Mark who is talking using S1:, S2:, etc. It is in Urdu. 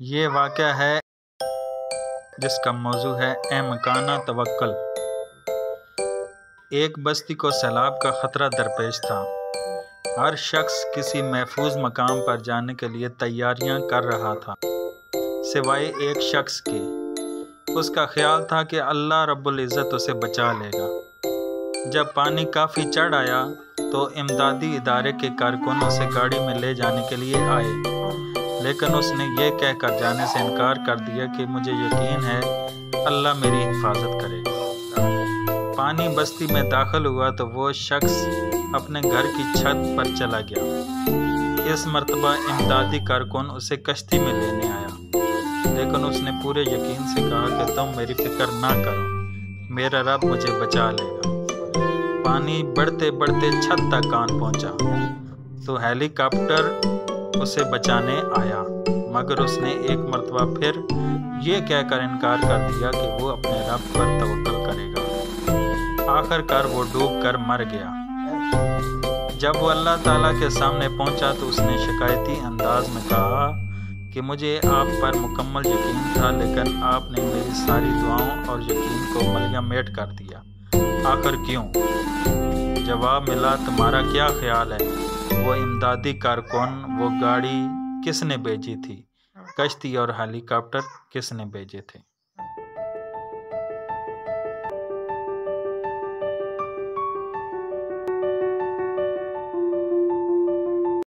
S1: یہ واقعہ ہے جس کا موضوع ہے اے مکانہ توکل۔ ایک بستی کو سیلاب کا خطرہ درپیش تھا۔ ہر شخص کسی محفوظ مقام پر جانے کے لیے تیاریاں کر رہا تھا سوائے ایک شخص کے۔ اس کا خیال تھا کہ اللہ رب العزت اسے بچا لے گا۔ جب پانی کافی چڑھ آیا تو امدادی ادارے کے کارکنوں سے گاڑی میں لے جانے کے لیے آئے، لیکن اس نے یہ کہہ کر جانے سے انکار کر دیا کہ مجھے یقین ہے اللہ میری حفاظت کرے گا۔ پانی بستی میں داخل ہوا تو وہ شخص اپنے گھر کی چھت پر چلا گیا۔ اس مرتبہ امدادی کارکن اسے کشتی میں لینے آیا، لیکن اس نے پورے یقین سے کہا کہ تم میری فکر نہ کرو، میرا رب مجھے بچا لے گا۔ پانی بڑھتے بڑھتے چھت تک آن پہنچا تو ہیلی کاپٹر اسے بچانے آیا، مگر اس نے ایک مرتبہ پھر یہ کہہ کر انکار کر دیا کہ وہ اپنے رب پر توکل کرے گا۔ آخر کار وہ ڈوب کر مر گیا۔ جب وہ اللہ تعالیٰ کے سامنے پہنچا تو اس نے شکایتی انداز میں کہا کہ مجھے آپ پر مکمل یقین تھا، لیکن آپ نے میری ساری دعاؤں اور یقین کو ملیہ میٹ کر دیا۔ آخر کیوں؟ جواب ملا، تمہارا کیا خیال ہے وہ امدادی کارکن، وہ گاڑی کس نے بھیجی تھی؟ کشتی اور ہیلی کاپٹر کس نے بھیجے تھے؟